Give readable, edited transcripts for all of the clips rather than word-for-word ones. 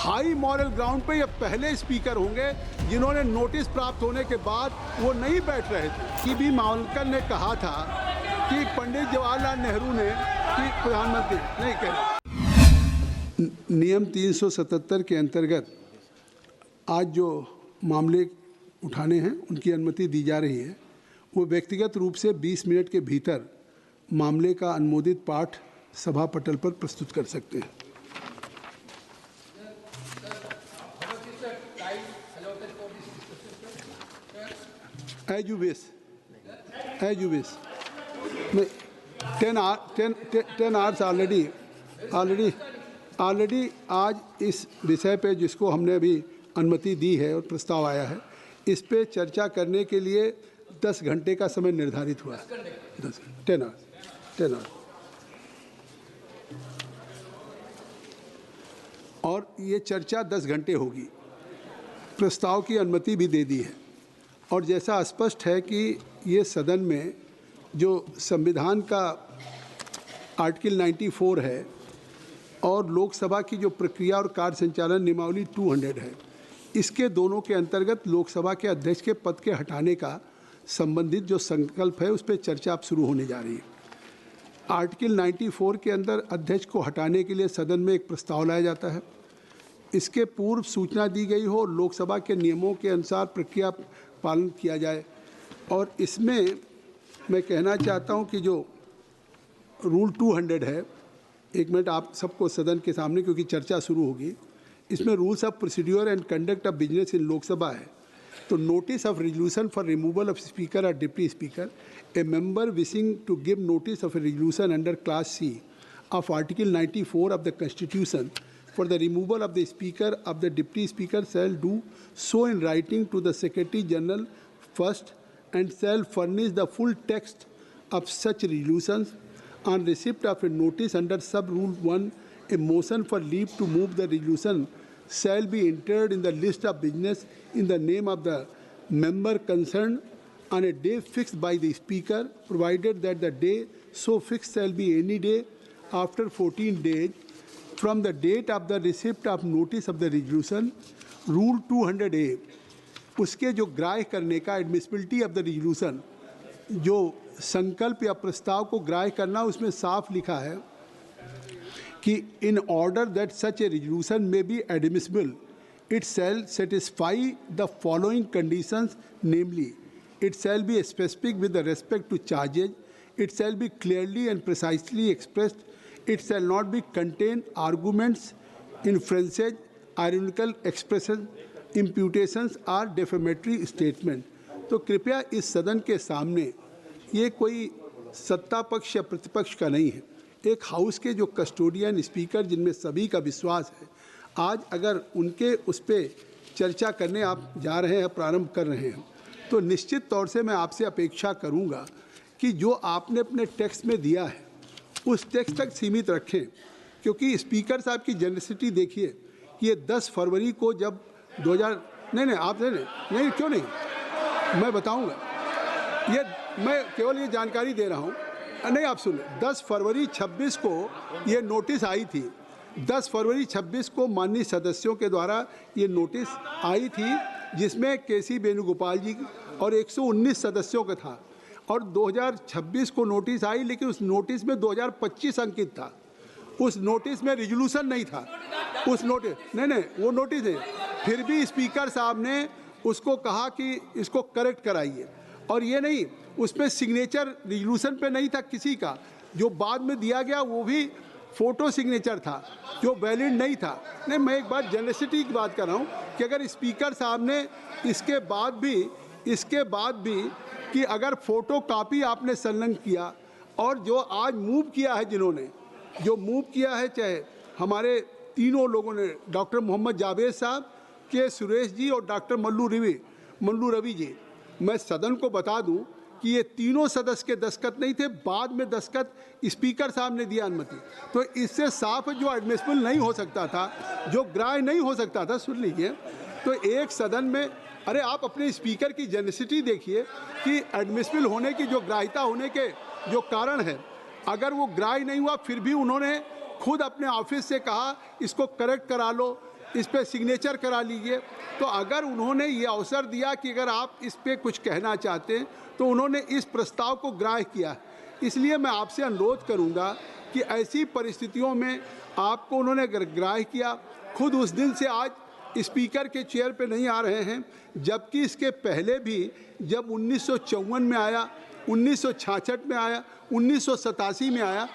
High moral ground पे ये पहले स्पीकर होंगे जिन्होंने नोटिस प्राप्त होने के बाद वो नहीं बैठ रहे थे। कि भी मावलकर ने कहा था कि पंडित जवाहरलाल नेहरू ने कि प्रधानमंत्री नहीं कह। नियम 377 के अंतर्गत आज जो मामले उठाने हैं उनकी अनुमति दी जा रही है। वो व्यक्तिगत रूप से 20 मिनट के भीतर मामले का अनुमोदित पाठ सभा पटल पर प्रस्तुत कर सकते हैं। As you wish. As you wish. 10 hours already आज इस विषय पे जिसको हमने अभी अनुमति दी है और प्रस्ताव आया है, इस पे चर्चा करने के लिए 10 घंटे का समय निर्धारित हुआ है। 10 आवर्स और ये चर्चा 10 घंटे होगी। प्रस्ताव की अनुमति भी दे दी है और जैसा स्पष्ट है कि ये सदन में जो संविधान का आर्टिकल 94 है और लोकसभा की जो प्रक्रिया और कार्य संचालन नियमावली 200 है, इसके दोनों के अंतर्गत लोकसभा के अध्यक्ष के पद के हटाने का संबंधित जो संकल्प है उस पर चर्चा अब शुरू होने जा रही है। आर्टिकल 94 के अंदर अध्यक्ष को हटाने के लिए सदन में एक प्रस्ताव लाया जाता है। इसके पूर्व सूचना दी गई हो, लोकसभा के नियमों के अनुसार प्रक्रिया पालन किया जाए। और इसमें मैं कहना चाहता हूं कि जो रूल 200 है, एक मिनट आप सबको सदन के सामने, क्योंकि चर्चा शुरू होगी, इसमें rules of procedure and conduct of business in Lok Sabha है। तो notice of resolution for removal of speaker और deputy speaker, a member wishing to give notice of a resolution under clause C of article 94 of the constitution for the removal of the speaker of the deputy speaker shall do so in writing to the Secretary General first and shall furnish the full text of such resolutions. On receipt of a notice under sub rule 1, a motion for leave to move the resolution shall be entered in the list of business in the name of the member concerned on a day fixed by the speaker, provided that the day so fixed shall be any day after 14 days from the date of the receipt of notice of the resolution. Rule 200A, उसके जो ग्राह्य करने का admissibility of the resolution, जो संकल्प या प्रस्ताव को ग्राह्य करना, उसमें साफ लिखा है कि in order that such a resolution may be admissible it shall satisfy the following conditions, namely it shall be specific with respect to charges, it shall be clearly and precisely expressed, it shall not be contain arguments, inferences, ironical expressions, imputations or defamatory statement। तो कृपया इस सदन के सामने, ये कोई सत्ता पक्ष या प्रतिपक्ष का नहीं है, एक हाउस के जो कस्टोडियन स्पीकर जिनमें सभी का विश्वास है, आज अगर उनके उस पर चर्चा करने आप जा रहे हैं, प्रारंभ कर रहे हैं, तो निश्चित तौर से मैं आपसे अपेक्षा करूँगा कि जो आपने अपने टेक्स्ट में दिया है उस टेक्स्ट तक सीमित रखें। क्योंकि स्पीकर साहब की जेनरसिटी देखिए कि ये 10 फरवरी को जब 2000 नहीं आप नहीं क्यों नहीं, मैं बताऊंगा, ये मैं केवल ये जानकारी दे रहा हूँ, नहीं आप सुन, 10 फरवरी 26 को ये नोटिस आई थी। 10 फरवरी 26 को माननीय सदस्यों के द्वारा ये नोटिस आई थी, जिसमें केसी वेणुगोपाल जी और 119 सदस्यों का था। और 2026 को नोटिस आई, लेकिन उस नोटिस में 2025 अंकित था। उस नोटिस में रिजोल्यूशन नहीं था। उस नोटिस नहीं वो नोटिस है, फिर भी स्पीकर साहब ने उसको कहा कि इसको करेक्ट कराइए। और ये नहीं, उस पर सिग्नेचर रिजोल्यूशन पे नहीं था किसी का, जो बाद में दिया गया वो भी फोटो सिग्नेचर था, जो वैलिड नहीं था। नहीं, मैं एक बात जेनरसिटी की बात कर रहा हूँ कि अगर स्पीकर साहब ने इसके बाद भी कि अगर फोटो कॉपी आपने संलग्न किया, और जो आज मूव किया है, जिन्होंने जो मूव किया है, चाहे हमारे तीनों लोगों ने, डॉक्टर मोहम्मद जावेद साहब, के सुरेश जी और डॉक्टर मल्लू रवि जी, मैं सदन को बता दूं कि ये तीनों सदस्य के दस्तखत नहीं थे, बाद में दस्तखत स्पीकर साहब ने दिया अनुमति। तो इससे साफ जो एडमिसिबल नहीं हो सकता था, जो ग्राह्य नहीं हो सकता था, सुन लीजिए, तो एक सदन में, अरे आप अपने स्पीकर की जेनरसिटी देखिए कि एडमिसिबल होने की जो ग्राह्यता होने के जो कारण है, अगर वो ग्राह्य नहीं हुआ, फिर भी उन्होंने खुद अपने ऑफिस से कहा इसको करेक्ट करा लो, इस पे सिग्नेचर करा लीजिए। तो अगर उन्होंने ये अवसर दिया कि अगर आप इस पे कुछ कहना चाहते हैं तो उन्होंने इस प्रस्ताव को ग्राह्य किया। इसलिए मैं आपसे अनुरोध करूंगा कि ऐसी परिस्थितियों में आपको उन्होंने अगर ग्राह्य किया, खुद उस दिन से आज स्पीकर के चेयर पे नहीं आ रहे हैं, जबकि इसके पहले भी जब 1954 में आया, 1966 में आया, 1987 में आया,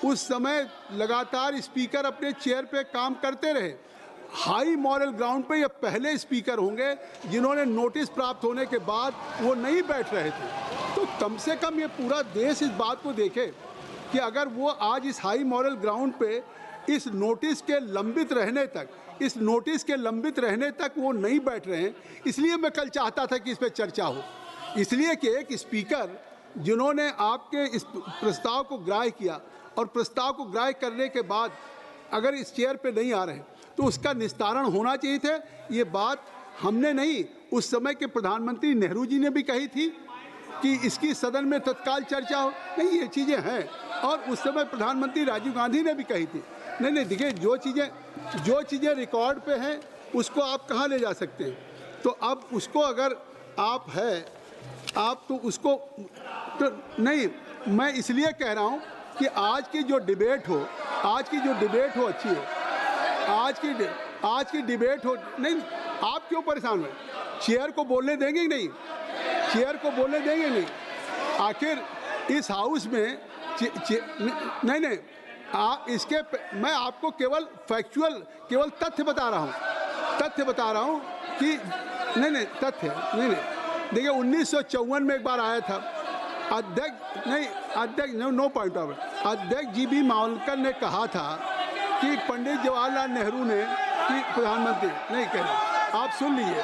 उस समय लगातार स्पीकर अपने चेयर पे काम करते रहे। हाई मॉरल ग्राउंड पे ये पहले स्पीकर होंगे जिन्होंने नोटिस प्राप्त होने के बाद वो नहीं बैठ रहे थे। तो कम से कम ये पूरा देश इस बात को देखे कि अगर वो आज इस हाई मॉरल ग्राउंड पे इस नोटिस के लंबित रहने तक वो नहीं बैठ रहे हैं। इसलिए मैं कल चाहता था कि इस पर चर्चा हो, इसलिए कि एक स्पीकर जिन्होंने आपके इस प्रस्ताव को ग्राह्य किया और प्रस्ताव को ग्राह्य करने के बाद अगर इस चेयर पे नहीं आ रहे तो उसका निस्तारण होना चाहिए था। ये बात हमने नहीं, उस समय के प्रधानमंत्री नेहरू जी ने भी कही थी कि इसकी सदन में तत्काल चर्चा हो। नहीं, ये चीज़ें हैं, और उस समय प्रधानमंत्री राजीव गांधी ने भी कही थी। नहीं, देखिए, जो चीज़ें रिकॉर्ड पे हैं उसको आप कहाँ ले जा सकते हैं। तो अब उसको अगर आप तो उसको तो नहीं, मैं इसलिए कह रहा हूँ कि आज की जो डिबेट हो अच्छी है। आज की डिबेट हो, नहीं, आप क्यों परेशान हो? चेयर को बोलने देंगे कि नहीं? आखिर इस हाउस में नहीं, मैं आपको केवल तथ्य बता रहा हूँ कि तथ्य देखिए 1954 में एक बार आया था अध्यक्ष नो पॉइंट ऑफ अध्यक्ष जी बी मावलकर ने कहा था कि पंडित जवाहरलाल नेहरू ने कि प्रधानमंत्री नहीं कह रहे, आप सुन लीजिए,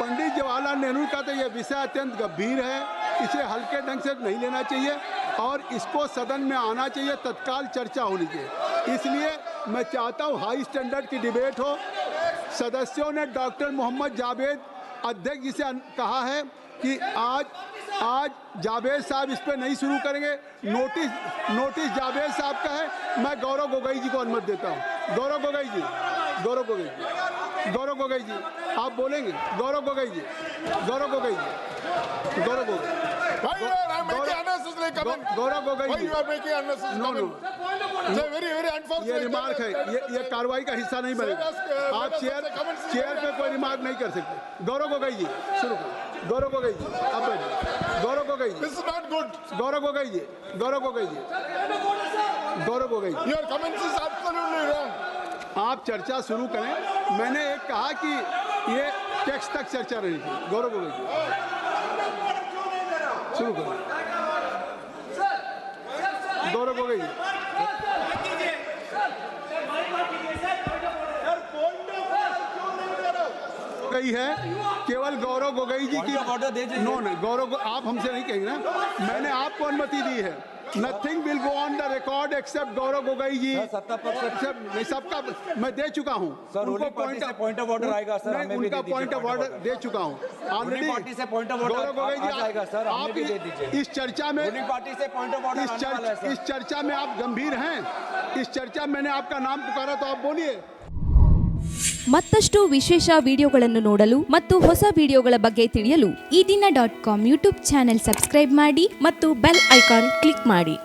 पंडित जवाहरलाल नेहरू का तो यह विषय अत्यंत गंभीर है, इसे हल्के ढंग से नहीं लेना चाहिए और इसको सदन में आना चाहिए, तत्काल चर्चा होनी चाहिए। इसलिए मैं चाहता हूँ हाई स्टैंडर्ड की डिबेट हो। सदस्यों ने डॉक्टर मोहम्मद जावेद अध्यक्ष जी से कहा है कि आज जावेद साहब इस पर नहीं शुरू करेंगे। नोटिस जावेद साहब का है। मैं गौरव गोगोई जी को अनुमति देता हूँ। गौरव गोगोई जी आप बोलेंगे। गौरव गोगोई जी गौरव गोगोई नो ये रिमार्क है, ये कार्रवाई का हिस्सा नहीं बनेगा। आप चेयर पे कोई रिमार्क नहीं कर सकते। गौरव गोगोई जी शुरू करो। गौरव गोगोई जी अब Gaurav Gogoi ji, this is not good. Gaurav Gogoi ji your comments is absolutely wrong. आप चर्चा शुरू करें। मैंने एक कहा कि ये टेक्स्ट तक चर्चा रही थी। गौरव गोगोई जी शुरू करें। गौरव गोगोई जी गई है केवल गौरव गोगोई जी की नो गौरव आप हमसे नहीं कहेंगे ना, मैंने आपको अनुमति दी है। Nothing will go on the record except Gaurav Gogoi ji. सबका मैं दे चुका हूँ। उनको पॉइंट ऑफ ऑर्डर आएगा सर, हमें भी उनका पॉइंट ऑफ ऑर्डर दे चुका हूँ ऑलरेडी। पार्टी से पॉइंट ऑफ ऑर्डर आएगा सर, हमें भी दे दीजिए। इस चर्चा में पार्टी से पॉइंट ऑफ ऑर्डर इस चर्चा में आप गंभीर हैं। इस चर्चा मैंने आपका नाम पुकारा तो आप बोलिए। ಮತ್ತಷ್ಟು ವಿಶೇಷ ವಿಡಿಯೋಗಳನ್ನು ನೋಡಲು ಮತ್ತು ಹೊಸ ವಿಡಿಯೋಗಳ ಬಗ್ಗೆ ತಿಳಿಯಲು ಈ ದಿನ .com ಯೂಟ್ಯೂಬ್ ಚಾನೆಲ್ ಸಬ್ಸ್ಕ್ರೈಬ್ ಮಾಡಿ ಮತ್ತು ಬೆಲ್ ಐಕಾನ್ ಕ್ಲಿಕ್ ಮಾಡಿ.